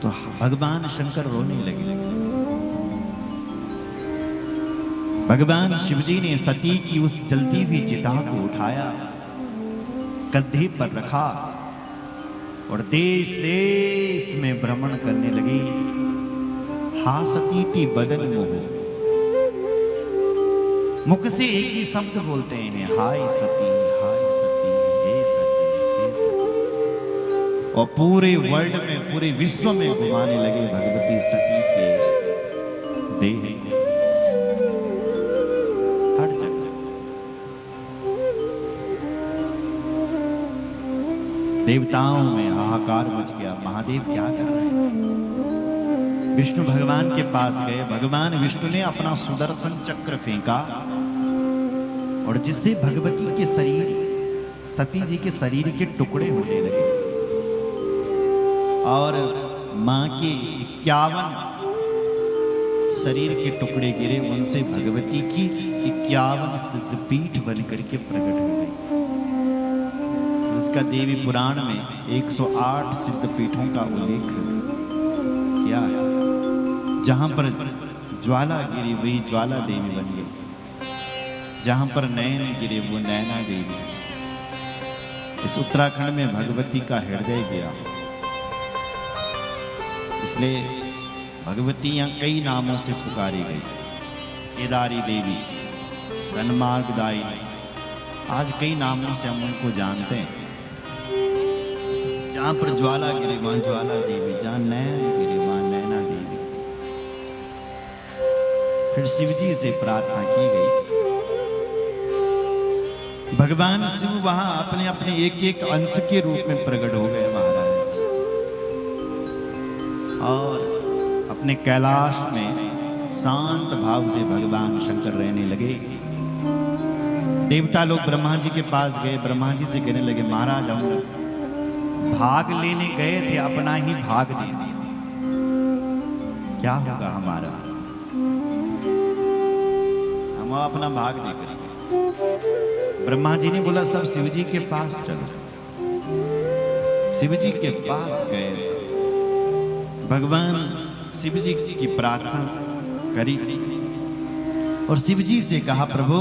तो भगवान शंकर रोने लगे। भगवान शिवजी ने सती की उस जलती हुई चिता को उठाया, कंधे पर रखा और देश देश में भ्रमण करने लगे। हा सती की बदन मोह, मुख से एक ही शब्द बोलते हैं, हाय सती, हाय सती, हे सती, हे सती। और पूरे वर्ल्ड में, पूरे विश्व में घुमाने लगे भगवती सती के देह, हर जगह। देवताओं में हाहाकार मच गया, महादेव क्या कर रहे हैं। विष्णु भगवान के पास गए। भगवान विष्णु ने अपना सुदर्शन चक्र फेंका और जिससे भगवती के शरीर, सती जी के शरीर के टुकड़े होने लगे और मां के 51 शरीर के टुकड़े गिरे। उनसे भगवती की 51 सिद्धपीठ बनकर के प्रकट हो गई, जिसका देवी पुराण में 108 सिद्धपीठों का उल्लेख किया है। जहां पर ज्वाला गिरी वही ज्वाला देवी बन गई, जहां पर नयन गिरे वो नैना देवी। इस उत्तराखंड में भगवती का हृदय गया, इसलिए भगवती यहाँ कई नामों से पुकारी गई। केदारी देवी, सन्मार्गदायिनी, आज कई नामों से हम उनको जानते हैं। जहां पर ज्वाला गिरे वहां ज्वाला देवी, जहां नयन गिरे वहां नैना देवी। फिर शिवजी से प्रार्थना की गई। भगवान शिव वहां अपने अपने एक एक अंश के रूप में प्रकट हो गए महाराज, और अपने कैलाश में शांत भाव से भगवान शंकर रहने लगे। देवता लोग ब्रह्मा जी के पास गए। ब्रह्मा जी से कहने लगे, महाराज हम भाग लेने गए थे, अपना ही भाग दे दिया, क्या होगा हमारा, हम अपना भाग देकर। ब्रह्मा जी ने बोला, सब शिव जी के पास चलो। शिव जी के पास गए। भगवान शिव जी की प्रार्थना करी और शिव जी से कहा, प्रभु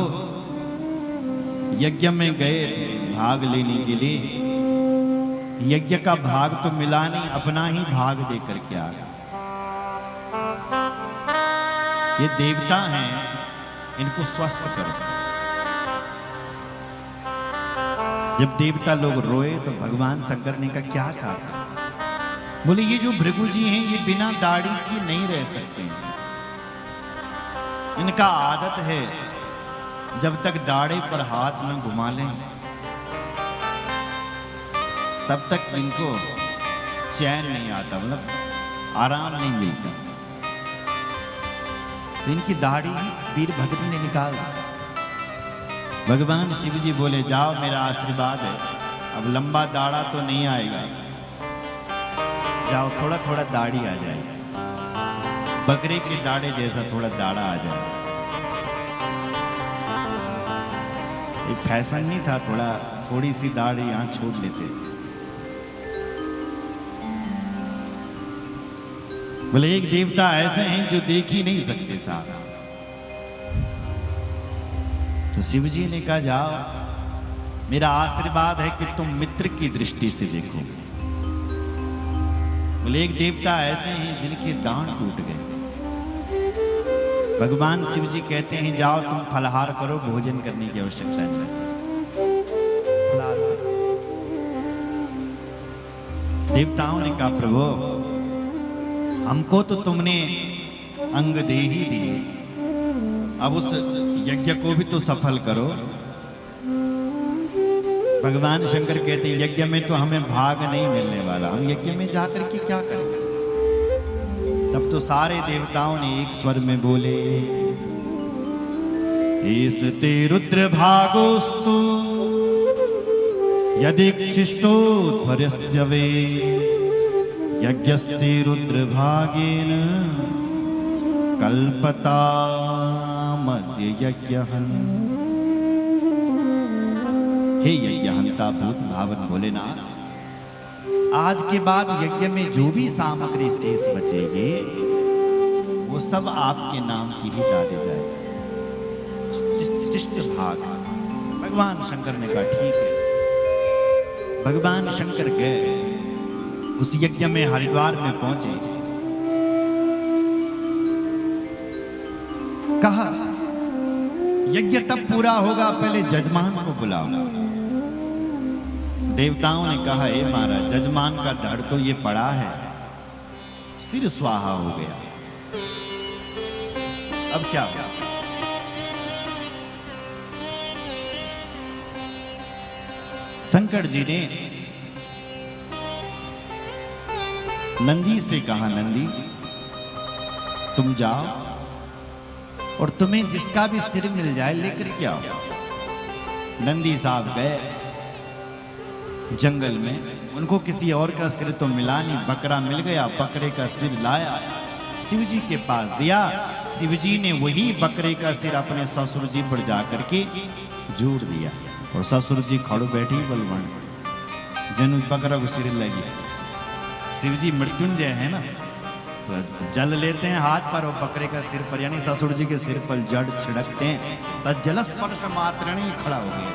यज्ञ में गए थे भाग लेने के लिए, यज्ञ का भाग तो मिला नहीं, अपना ही भाग देकर के आ गया। ये देवता हैं, इनको स्वस्थ करो। जब देवता लोग रोए तो भगवान शंकर ने कहा, क्या चाहता? बोले, ये जो भृगु जी हैं ये बिना दाढ़ी की नहीं रह सकते। इनका आदत है जब तक दाढ़ी पर हाथ न घुमा लें तब तक इनको चैन नहीं आता, मतलब आराम नहीं मिलता। तो इनकी दाढ़ी वीरभद्र ने निकाल दी। भगवान शिव जी बोले, जाओ मेरा आशीर्वाद है, अब लंबा दाढ़ा तो नहीं आएगा, जाओ थोड़ा थोड़ा दाढ़ी आ जाए, बकरे के दाढ़े जैसा थोड़ा दाढ़ा आ जाए। एक फैशन नहीं था, थोड़ी सी दाढ़ी यहाँ छोड़ लेते। बोले, एक देवता ऐसे हैं जो देख ही नहीं सकते साहब। तो शिव जी ने कहा, जाओ मेरा आशीर्वाद है कि तुम मित्र की दृष्टि से देखो। बोले, एक देवता ऐसे हैं जिनके दांत टूट गए। भगवान शिव जी कहते हैं, जाओ तुम फलाहार करो, भोजन करने की आवश्यकता नहीं। देवताओं ने कहा, प्रभु हमको तो तुमने अंग दे ही दिए, अब उस यज्ञ को भी तो सफल करो। भगवान शंकर कहते, यज्ञ में तो हमें भाग नहीं मिलने वाला, हम यज्ञ में जाकर के क्या करेंगे। तब तो सारे देवताओं ने एक स्वर में बोले, ईसते रुद्र भागोस्तु यदि शिष्टो ध्वर्यस्य वे यज्ञस्ते रुद्र भागेन कल्पता मध्य यज्ञहन। हे यज्ञहंता भूत भावन भोलेनाथ, आज के बाद यज्ञ में जो भी सामग्री शेष बचेगी वो सब आपके नाम की ही डाली जाएगी। शिष्ट भाग। भगवान शंकर ने कहा ठीक है। भगवान शंकर गए, उस यज्ञ में हरिद्वार में पहुंचे, कहा यज्ञ तब पूरा होगा, पहले जजमान को बुलाओ। देवताओं ने कहा हे महाराज, जजमान का धड़ तो ये पड़ा है, सिर स्वाहा हो गया, अब क्या होगा? शंकर जी ने नंदी से कहा नंदी तुम जाओ और तुम्हें जिसका भी सिर मिल जाए लेकर के आओ। नंदी साहब गए जंगल में, उनको किसी और का सिर तो मिला नहीं, बकरा मिल गया, बकरे का सिर लाया, शिव जी के पास दिया। शिव जी ने वही बकरे का सिर अपने ससुर जी पर जाकर के जोड़ दिया और ससुर जी खड़ो बैठी बलवान जन बकरा को सिर लगी। शिव जी मृत्युंजय है ना, तो जल लेते हैं हाथ पर और बकरे का सिर पर, यानी ससुर जी के सिर पर जड़ छिड़कते हैं, तो जल स्पर्श मात्र नहीं खड़ा हो गया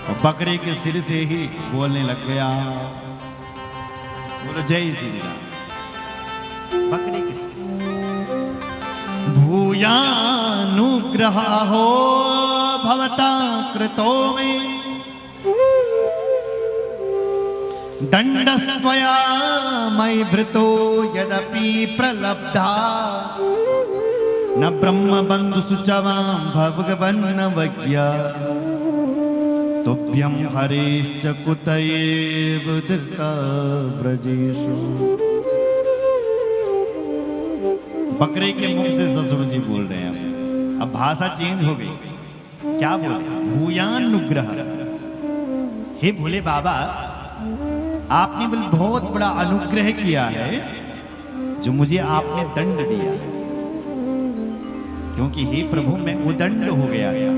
और बकरे के सिर से ही बोलने लग गया, बोलो जय श्री राम। बकरे के सिर भूयानुग्रह हो भवता कृतो में दंडस्त्वया मयि भृतो यदपि प्रलब्धा न ब्रह्म बंधु सुचवां भगवन्नवज्ञा तुभ्यं हरेश्च कुतयेव धृता व्रजेषु। बकरे के मुख से ससुर जी बोल रहे हैं, अब भाषा चेंज हो गई, क्या बोले? भूयानुग्रह, हे भोले बाबा आपने बहुत बड़ा अनुग्रह किया है जो मुझे आपने दंड दिया, क्योंकि हे प्रभु मैं उदंड हो गया था।